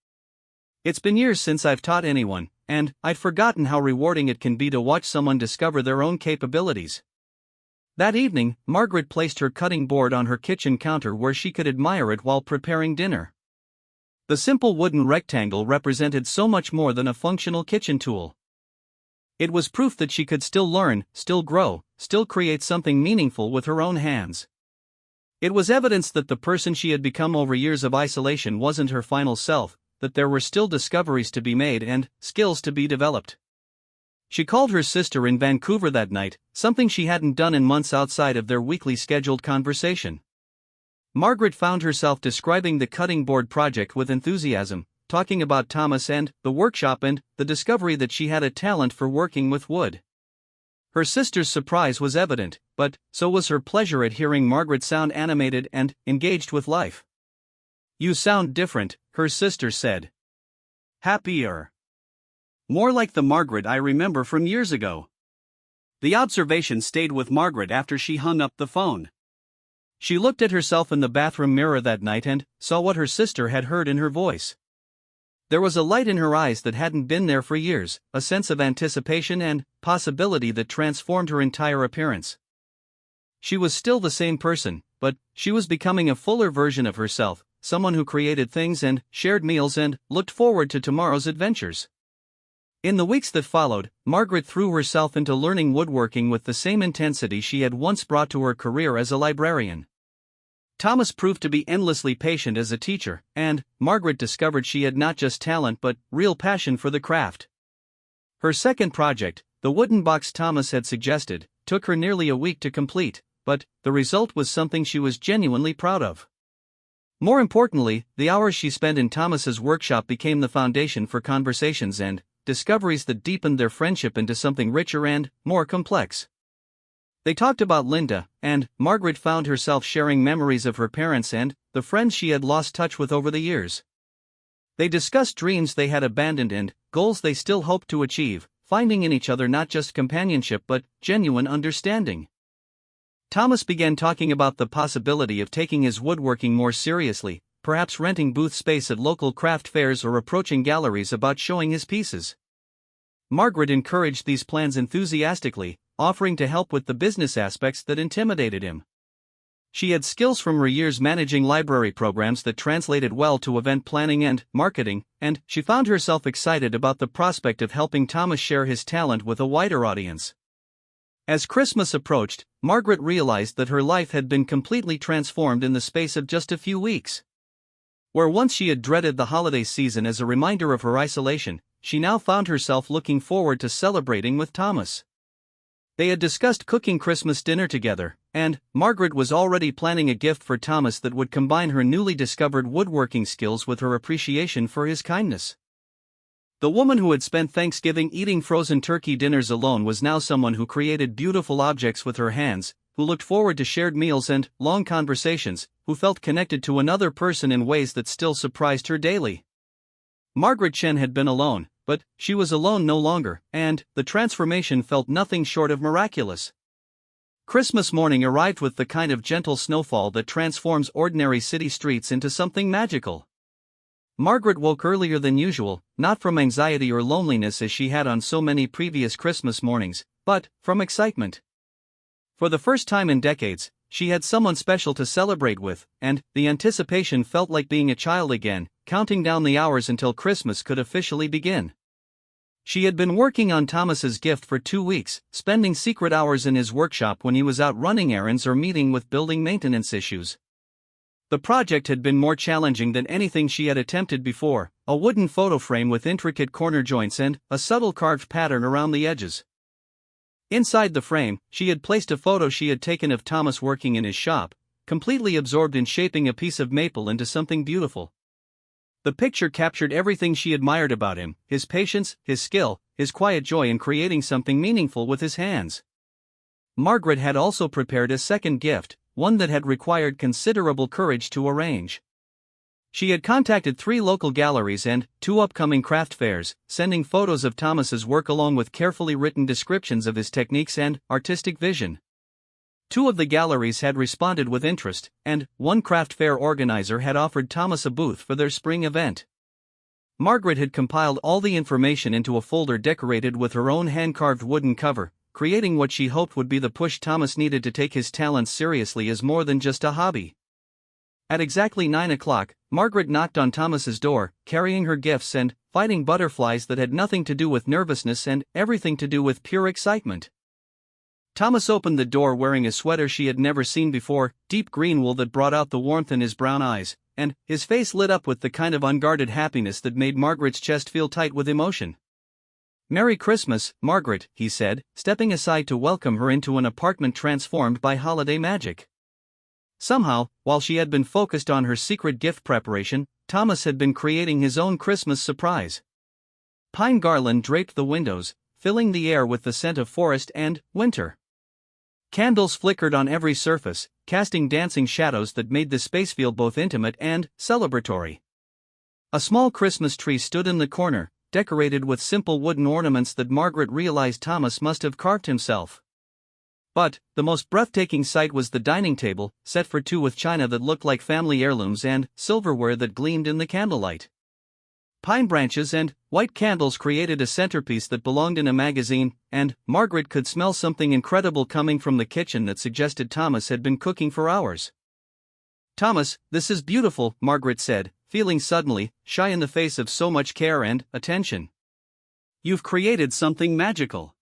"It's been years since I've taught anyone, and I'd forgotten how rewarding it can be to watch someone discover their own capabilities." That evening, Margaret placed her cutting board on her kitchen counter where she could admire it while preparing dinner. The simple wooden rectangle represented so much more than a functional kitchen tool. It was proof that she could still learn, still grow, still create something meaningful with her own hands. It was evidence that the person she had become over years of isolation wasn't her final self, that there were still discoveries to be made and skills to be developed. She called her sister in Vancouver that night, something she hadn't done in months outside of their weekly scheduled conversation. Margaret found herself describing the cutting board project with enthusiasm, talking about Thomas and the workshop and the discovery that she had a talent for working with wood. Her sister's surprise was evident, but so was her pleasure at hearing Margaret sound animated and engaged with life. "You sound different," her sister said. "Happier. More like the Margaret I remember from years ago." The observation stayed with Margaret after she hung up the phone. She looked at herself in the bathroom mirror that night and saw what her sister had heard in her voice. There was a light in her eyes that hadn't been there for years, a sense of anticipation and possibility that transformed her entire appearance. She was still the same person, but she was becoming a fuller version of herself, someone who created things and shared meals and looked forward to tomorrow's adventures. In the weeks that followed, Margaret threw herself into learning woodworking with the same intensity she had once brought to her career as a librarian. Thomas proved to be endlessly patient as a teacher, and Margaret discovered she had not just talent but real passion for the craft. Her second project, the wooden box Thomas had suggested, took her nearly a week to complete, but the result was something she was genuinely proud of. More importantly, the hours she spent in Thomas's workshop became the foundation for conversations and discoveries that deepened their friendship into something richer and more complex. They talked about Linda, and Margaret found herself sharing memories of her parents and the friends she had lost touch with over the years. They discussed dreams they had abandoned and goals they still hoped to achieve, finding in each other not just companionship but genuine understanding. Thomas began talking about the possibility of taking his woodworking more seriously, perhaps renting booth space at local craft fairs or approaching galleries about showing his pieces. Margaret encouraged these plans enthusiastically, offering to help with the business aspects that intimidated him. She had skills from her years managing library programs that translated well to event planning and marketing, and she found herself excited about the prospect of helping Thomas share his talent with a wider audience. As Christmas approached, Margaret realized that her life had been completely transformed in the space of just a few weeks. Where once she had dreaded the holiday season as a reminder of her isolation, she now found herself looking forward to celebrating with Thomas. They had discussed cooking Christmas dinner together, and Margaret was already planning a gift for Thomas that would combine her newly discovered woodworking skills with her appreciation for his kindness. The woman who had spent Thanksgiving eating frozen turkey dinners alone was now someone who created beautiful objects with her hands, who looked forward to shared meals and long conversations, who felt connected to another person in ways that still surprised her daily. Margaret Chen had been alone, but she was alone no longer, and the transformation felt nothing short of miraculous. Christmas morning arrived with the kind of gentle snowfall that transforms ordinary city streets into something magical. Margaret woke earlier than usual, not from anxiety or loneliness as she had on so many previous Christmas mornings, but from excitement. For the first time in decades, she had someone special to celebrate with, and the anticipation felt like being a child again, counting down the hours until Christmas could officially begin. She had been working on Thomas's gift for 2 weeks, spending secret hours in his workshop when he was out running errands or meeting with building maintenance issues. The project had been more challenging than anything she had attempted before, a wooden photo frame with intricate corner joints and a subtle carved pattern around the edges. Inside the frame, she had placed a photo she had taken of Thomas working in his shop, completely absorbed in shaping a piece of maple into something beautiful. The picture captured everything she admired about him: his patience, his skill, his quiet joy in creating something meaningful with his hands. Margaret had also prepared a second gift, one that had required considerable courage to arrange. She had contacted 3 local galleries and 2 upcoming craft fairs, sending photos of Thomas's work along with carefully written descriptions of his techniques and artistic vision. 2 of the galleries had responded with interest, and 1 craft fair organizer had offered Thomas a booth for their spring event. Margaret had compiled all the information into a folder decorated with her own hand-carved wooden cover, creating what she hoped would be the push Thomas needed to take his talents seriously as more than just a hobby. At exactly 9 o'clock, Margaret knocked on Thomas's door, carrying her gifts and fighting butterflies that had nothing to do with nervousness and everything to do with pure excitement. Thomas opened the door wearing a sweater she had never seen before, deep green wool that brought out the warmth in his brown eyes, and his face lit up with the kind of unguarded happiness that made Margaret's chest feel tight with emotion. "Merry Christmas, Margaret," he said, stepping aside to welcome her into an apartment transformed by holiday magic. Somehow, while she had been focused on her secret gift preparation, Thomas had been creating his own Christmas surprise. Pine garland draped the windows, filling the air with the scent of forest and winter. Candles flickered on every surface, casting dancing shadows that made the space feel both intimate and celebratory. A small Christmas tree stood in the corner, decorated with simple wooden ornaments that Margaret realized Thomas must have carved himself. But the most breathtaking sight was the dining table, set for 2 with china that looked like family heirlooms and silverware that gleamed in the candlelight. Pine branches and white candles created a centerpiece that belonged in a magazine, and Margaret could smell something incredible coming from the kitchen that suggested Thomas had been cooking for hours. "Thomas, this is beautiful," Margaret said, feeling suddenly shy in the face of so much care and attention. "You've created something magical."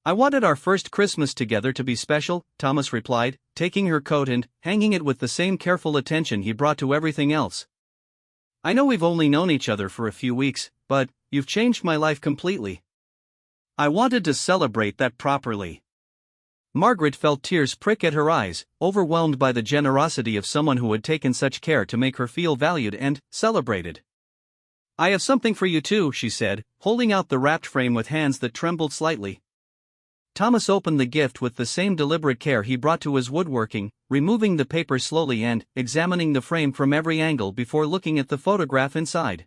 "I wanted our first Christmas together to be special," Thomas replied, taking her coat and hanging it with the same careful attention he brought to everything else. "I know we've only known each other for a few weeks, but you've changed my life completely. I wanted to celebrate that properly." Margaret felt tears prick at her eyes, overwhelmed by the generosity of someone who had taken such care to make her feel valued and celebrated. "I have something for you too," she said, holding out the wrapped frame with hands that trembled slightly. Thomas opened the gift with the same deliberate care he brought to his woodworking, removing the paper slowly and examining the frame from every angle before looking at the photograph inside.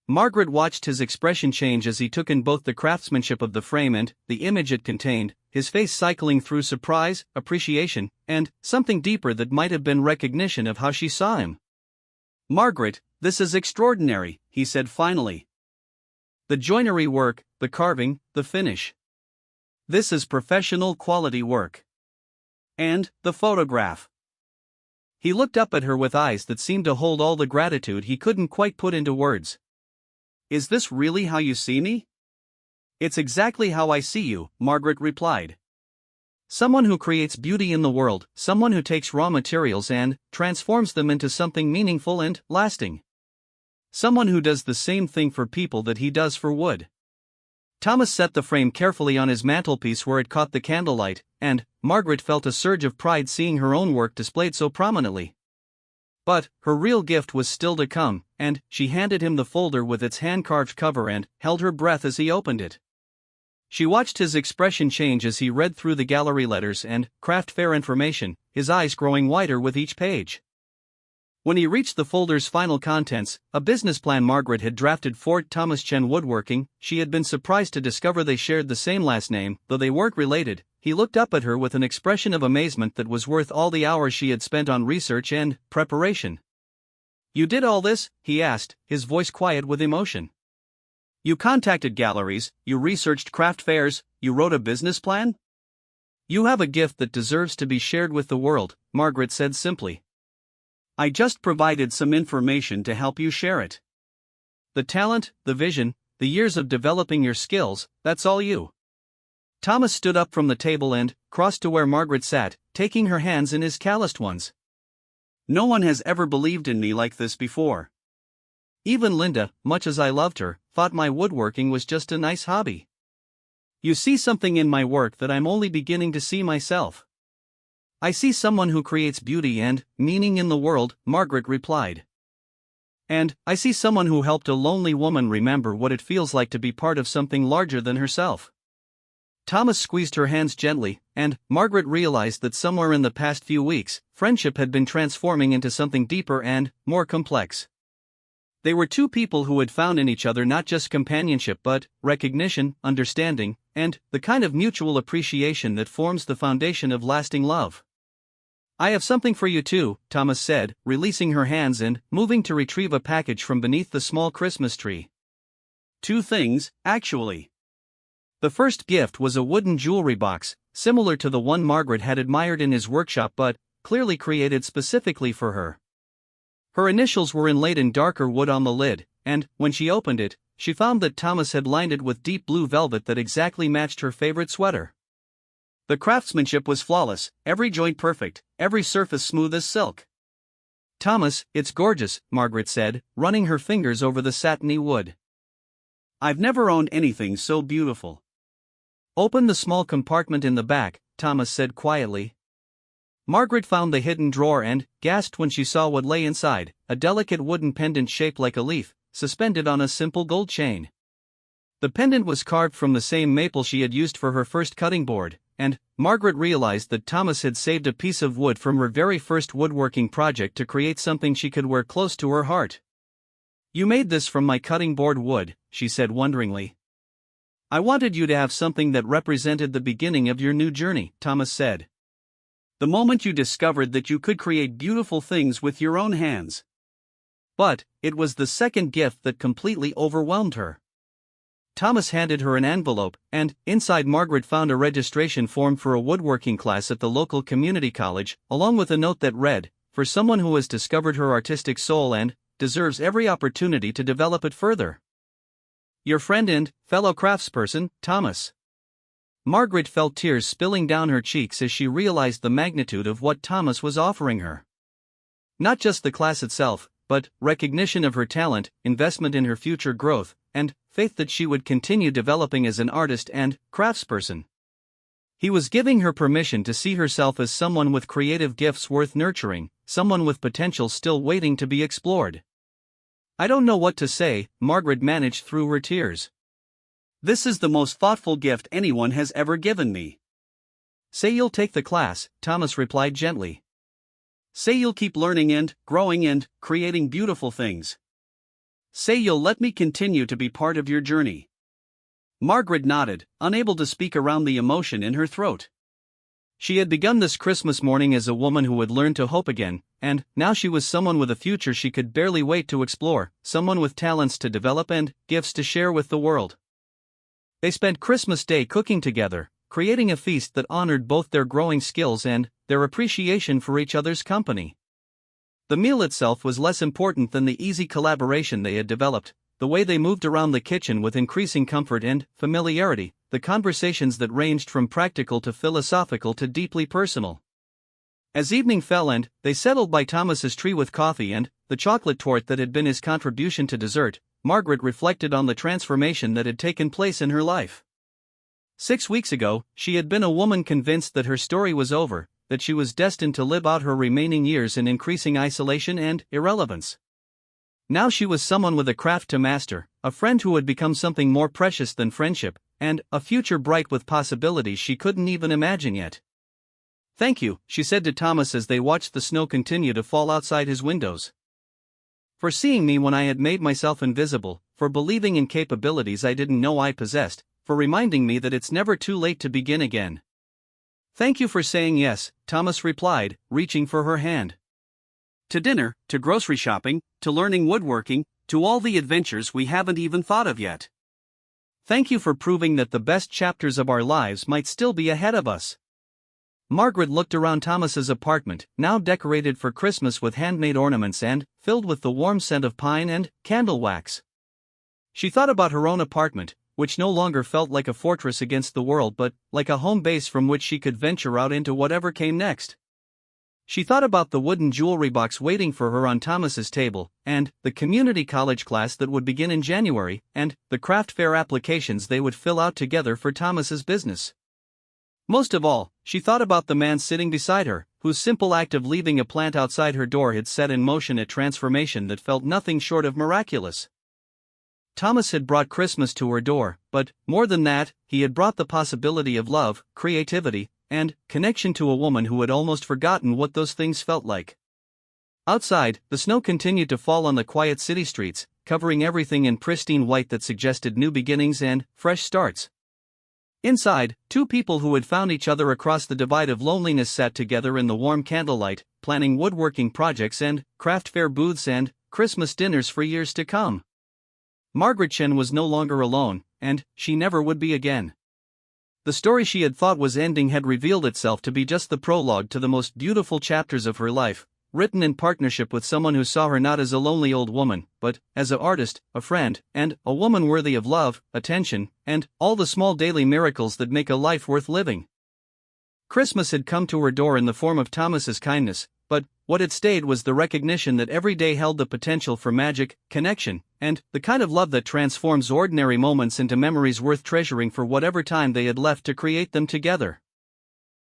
Margaret watched his expression change as he took in both the craftsmanship of the frame and the image it contained, his face cycling through surprise, appreciation, and something deeper that might have been recognition of how she saw him. "Margaret, this is extraordinary," he said finally. "The joinery work, the carving, the finish. This is professional quality work. And the photograph." He looked up at her with eyes that seemed to hold all the gratitude he couldn't quite put into words. "Is this really how you see me?" "It's exactly how I see you," Margaret replied. "Someone who creates beauty in the world, someone who takes raw materials and transforms them into something meaningful and lasting. Someone who does the same thing for people that he does for wood. Thomas set the frame carefully on his mantelpiece where it caught the candlelight, and Margaret felt a surge of pride seeing her own work displayed so prominently. But her real gift was still to come, and she handed him the folder with its hand-carved cover and held her breath as he opened it. She watched his expression change as he read through the gallery letters and craft fair information, his eyes growing wider with each page. When he reached the folder's final contents, a business plan Margaret had drafted for Thomas Chen Woodworking, she had been surprised to discover they shared the same last name, though they weren't related. He looked up at her with an expression of amazement that was worth all the hours she had spent on research and preparation. "You did all this?" he asked, his voice quiet with emotion. "You contacted galleries, you researched craft fairs, you wrote a business plan? You have a gift that deserves to be shared with the world," Margaret said simply. "I just provided some information to help you share it. The talent, the vision, the years of developing your skills, that's all you." Thomas stood up from the table and crossed to where Margaret sat, taking her hands in his calloused ones. "No one has ever believed in me like this before. Even Linda, much as I loved her, thought my woodworking was just a nice hobby. You see something in my work that I'm only beginning to see myself. I see someone who creates beauty and meaning in the world," Margaret replied. "And I see someone who helped a lonely woman remember what it feels like to be part of something larger than herself." Thomas squeezed her hands gently, and Margaret realized that somewhere in the past few weeks, friendship had been transforming into something deeper and more complex. They were two people who had found in each other not just companionship but recognition, understanding, and the kind of mutual appreciation that forms the foundation of lasting love. "I have something for you too," Thomas said, releasing her hands and moving to retrieve a package from beneath the small Christmas tree. "Two things, actually." The first gift was a wooden jewelry box, similar to the one Margaret had admired in his workshop but clearly created specifically for her. Her initials were inlaid in darker wood on the lid, and when she opened it, she found that Thomas had lined it with deep blue velvet that exactly matched her favorite sweater. The craftsmanship was flawless, every joint perfect, every surface smooth as silk. "Thomas, it's gorgeous," Margaret said, running her fingers over the satiny wood. "I've never owned anything so beautiful." "Open the small compartment in the back," Thomas said quietly. Margaret found the hidden drawer and gasped when she saw what lay inside, a delicate wooden pendant shaped like a leaf, suspended on a simple gold chain. The pendant was carved from the same maple she had used for her first cutting board, and Margaret realized that Thomas had saved a piece of wood from her very first woodworking project to create something she could wear close to her heart. "You made this from my cutting board wood," she said wonderingly. "I wanted you to have something that represented the beginning of your new journey," Thomas said. "The moment you discovered that you could create beautiful things with your own hands." But it was the second gift that completely overwhelmed her. Thomas handed her an envelope, and inside Margaret found a registration form for a woodworking class at the local community college, along with a note that read, "For someone who has discovered her artistic soul and deserves every opportunity to develop it further. Your friend and fellow craftsperson, Thomas." Margaret felt tears spilling down her cheeks as she realized the magnitude of what Thomas was offering her. Not just the class itself, but recognition of her talent, investment in her future growth, and faith that she would continue developing as an artist and craftsperson. He was giving her permission to see herself as someone with creative gifts worth nurturing, someone with potential still waiting to be explored. "I don't know what to say," Margaret managed through her tears. "This is the most thoughtful gift anyone has ever given me." "Say you'll take the class," Thomas replied gently. "Say you'll keep learning and growing and creating beautiful things. Say you'll let me continue to be part of your journey." Margaret nodded, unable to speak around the emotion in her throat. She had begun this Christmas morning as a woman who would learn to hope again, and now she was someone with a future she could barely wait to explore, someone with talents to develop and gifts to share with the world. They spent Christmas Day cooking together, creating a feast that honored both their growing skills and their appreciation for each other's company. The meal itself was less important than the easy collaboration they had developed, the way they moved around the kitchen with increasing comfort and familiarity, the conversations that ranged from practical to philosophical to deeply personal. As evening fell and they settled by Thomas's tree with coffee and the chocolate torte that had been his contribution to dessert, Margaret reflected on the transformation that had taken place in her life. 6 weeks ago, she had been a woman convinced that her story was over, that she was destined to live out her remaining years in increasing isolation and irrelevance. Now she was someone with a craft to master, a friend who had become something more precious than friendship, and a future bright with possibilities she couldn't even imagine yet. "Thank you," she said to Thomas as they watched the snow continue to fall outside his windows. "For seeing me when I had made myself invisible, for believing in capabilities I didn't know I possessed, for reminding me that it's never too late to begin again." "Thank you for saying yes," Thomas replied, reaching for her hand. "To dinner, to grocery shopping, to learning woodworking, to all the adventures we haven't even thought of yet. Thank you for proving that the best chapters of our lives might still be ahead of us." Margaret looked around Thomas's apartment, now decorated for Christmas with handmade ornaments and filled with the warm scent of pine and candle wax. She thought about her own apartment, which no longer felt like a fortress against the world but like a home base from which she could venture out into whatever came next. She thought about the wooden jewelry box waiting for her on Thomas's table, and the community college class that would begin in January, and the craft fair applications they would fill out together for Thomas's business. Most of all, she thought about the man sitting beside her, whose simple act of leaving a plant outside her door had set in motion a transformation that felt nothing short of miraculous. Thomas had brought Christmas to her door, but, more than that, he had brought the possibility of love, creativity, and connection to a woman who had almost forgotten what those things felt like. Outside, the snow continued to fall on the quiet city streets, covering everything in pristine white that suggested new beginnings and fresh starts. Inside, two people who had found each other across the divide of loneliness sat together in the warm candlelight, planning woodworking projects and craft fair booths and Christmas dinners for years to come. Margaret Chen was no longer alone, and she never would be again. The story she had thought was ending had revealed itself to be just the prologue to the most beautiful chapters of her life, written in partnership with someone who saw her not as a lonely old woman, but as an artist, a friend, and a woman worthy of love, attention, and all the small daily miracles that make a life worth living. Christmas had come to her door in the form of Thomas's kindness, but what had stayed was the recognition that every day held the potential for magic, connection, and the kind of love that transforms ordinary moments into memories worth treasuring for whatever time they had left to create them together.